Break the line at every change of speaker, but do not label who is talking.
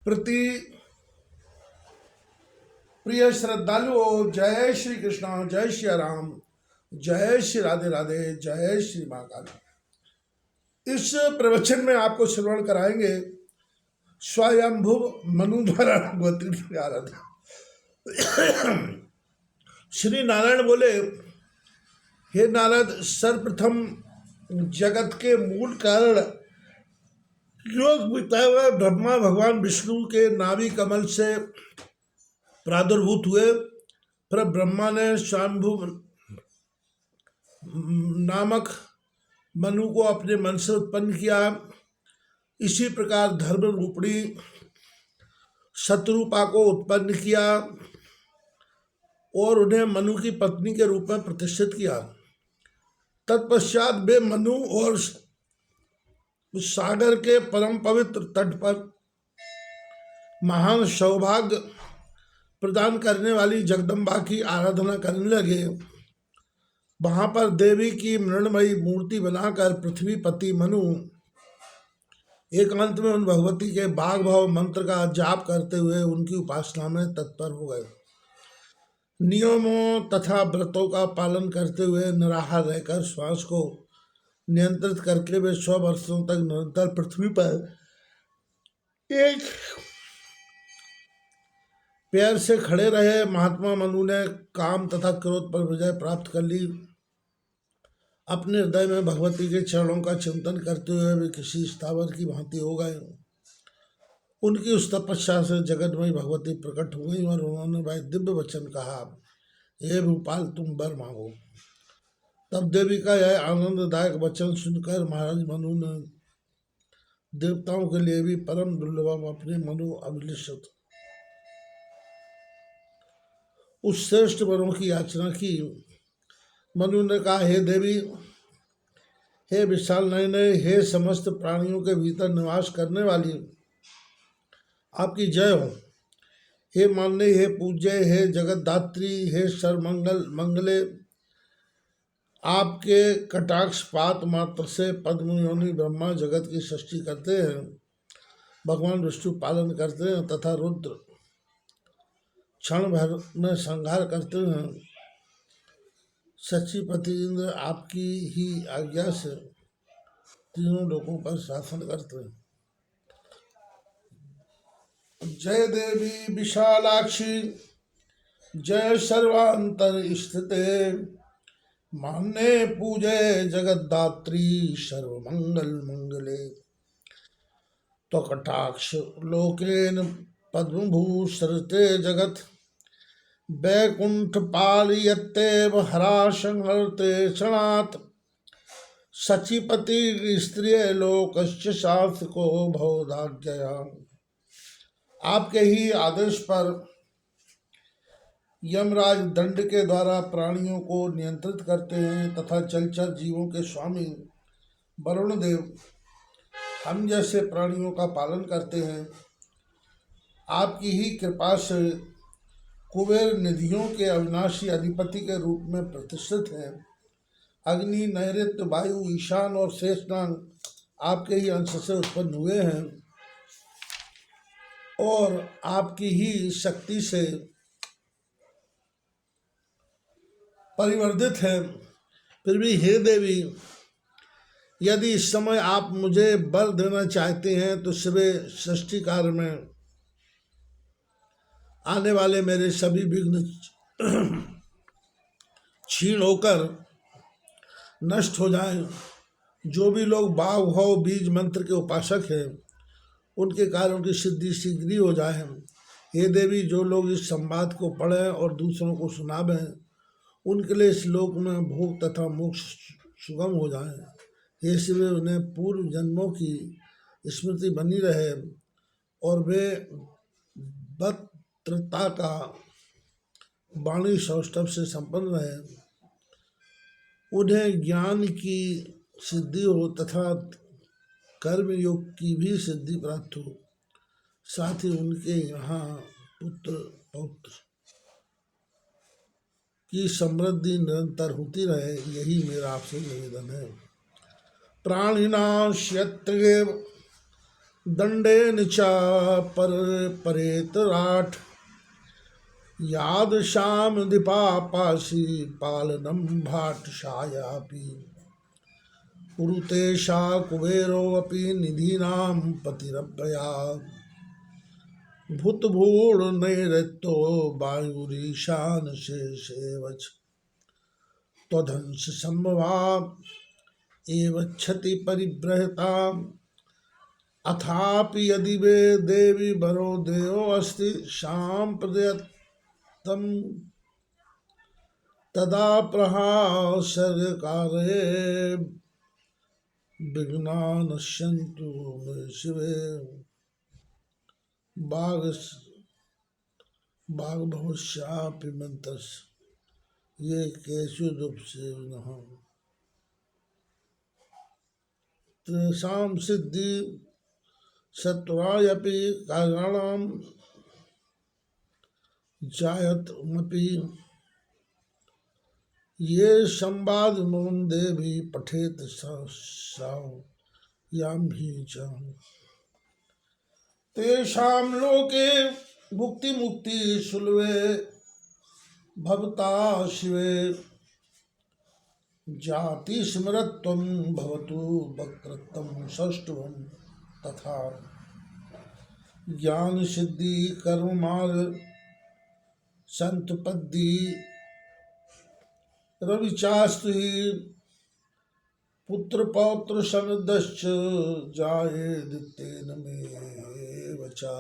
प्रति प्रिय श्रद्धालुओं, जय श्री कृष्ण, जय श्री राम, जय श्री राधे राधे, जय श्री महाकाल। इस प्रवचन में आपको श्रवण कराएंगे स्वयंभु मनु द्वारा अवतरित आराधना। श्री नारायण बोले, हे नारद, सर्वप्रथम जगत के मूल कारण योग पिता हुए ब्रह्मा भगवान विष्णु के नाभि कमल से प्रादुर्भूत हुए। फिर ब्रह्मा ने स्वयंभु नामक मनु को अपने मन से उत्पन्न किया। इसी प्रकार धर्म रूपणी शत्रुपा को उत्पन्न किया और उन्हें मनु की पत्नी के रूप में प्रतिष्ठित किया। तत्पश्चात वे मनु और सागर के परम पवित्र तट पर महान सौभाग्य प्रदान करने वाली जगदम्बा की आराधना करने लगे। वहां पर देवी की मृणमयी मूर्ति बनाकर पृथ्वीपति मनु एकांत में उन भगवती के बाग भाव मंत्र का जाप करते हुए उनकी उपासना में तत्पर हो गए। नियमों तथा व्रतों का पालन करते हुए निराहार रहकर श्वास को नियंत्रित करके वे 100 वर्षों तक निरंतर पृथ्वी पर एक पैर से खड़े रहे। महात्मा मनु ने काम तथा क्रोध पर विजय प्राप्त कर ली। अपने हृदय में भगवती के चरणों का चिंतन करते हुए वे किसी स्थावर की भांति हो गए। उनकी उस तपस्या से जगतमयी भगवती प्रकट हो गई और उन्होंने भाई दिव्य वचन कहा, हे भूपाल, तुम वर मांगो। तब देवी का यह आनंददायक वचन सुनकर महाराज मनु ने देवताओं के लिए भी परम दुर्लभ अपने मनु अभिलिषित उस श्रेष्ठ वरों की याचना की। मनु ने कहा, हे देवी, हे विशाल नयने, हे समस्त प्राणियों के भीतर निवास करने वाली, आपकी जय हो। हे माननीय, हे पूज्य, हे जगतदात्री, हे सर्वमंगल मंगले, आपके कटाक्षपात मात्र से पद्म योनि ब्रह्मा जगत की सृष्टि करते हैं, भगवान विष्णु पालन करते हैं तथा रुद्र क्षण भर में संहार करते हैं। सच्चीपति इंद्र आपकी ही आज्ञा से तीनों लोकों पर शासन करते हैं। जय देवी विशालाक्षी, जय सर्वांतर स्थिते, मान्य पूजे जगद्धात्री सर्वमंगल मंगले। तो कटाक्ष लोकेन पद्मभूषरते जगत, वैकुंठ पालयत्तेव हरा संहरते क्षणात्, सचिपति स्त्रिय लोकस्य शास्त्रो भवदाज्ञया। आपके ही आदेश पर यमराज दंड के द्वारा प्राणियों को नियंत्रित करते हैं तथा जलचर जीवों के स्वामी वरुण देव हम जैसे प्राणियों का पालन करते हैं। आपकी ही कृपा से कुबेर निधियों के अविनाशी अधिपति के रूप में प्रतिष्ठित हैं। अग्नि, नैऋत्य, वायु, ईशान और शेषनाग आपके ही अंश से उत्पन्न हुए हैं और आपकी ही शक्ति से परिवर्धित है। फिर भी हे देवी, यदि इस समय आप मुझे बल देना चाहते हैं तो सुबह सृष्टि कार्य में आने वाले मेरे सभी विघ्न क्षीण होकर नष्ट हो जाएं। जो भी लोग बाघ भाव बीज मंत्र के उपासक हैं उनके कार्यों की सिद्धि शीघ्र ही हो जाए। हे देवी, जो लोग इस संवाद को पढ़ें और दूसरों को सुनावें उनके लिए इस लोक में भोग तथा मोक्ष सुगम हो जाए। हे शिव, उन्हें पूर्व जन्मों की स्मृति बनी रहे और वे बत्रता का वाणी सौष्ठव से संपन्न रहे। उन्हें ज्ञान की सिद्धि हो तथा कर्म योग की भी सिद्धि प्राप्त हो। साथ ही उनके यहाँ पुत्र पौत्र की समृद्धि निरंतर होती रहे, यही मेरा आपसे निवेदन है। प्राणिनां यत्र दंडेन च पर परेतराट याद श्याम दीपापासी पालनम भाटशायापि कुरुतेषा कुबेरोऽपि निधीनां पतिरव्यया भूतभूर्नैरृतो वायुरीशान शेषेवच त्वधंस संभवा एव क्षति परिबृहता अथापि यदि वे देवी वरो देयो अस्ति सांप्रदयत्तम तदा प्रहासर्यकारे विघ्ना नश्यन्तु मे शिवे बाघ बाघ भविष्यापि मंतस ये केशु दुप्से नः तेषां सिद्धि सत्वरायपि काराणां जायतमपि ये संवादमं देवी पठेत यां भी च तेषां लोके भुक्ति मुक्ति सुलभे भवता शिवे जाति स्मरत्वं भवतु वक्रत्वं सौष्ठवं तथा ज्ञान सिद्धि कर्म मार्ग संतपद्धि रविचास्तु ही पुत्र पौत्र समदश्च जायेद तेन मे वचा।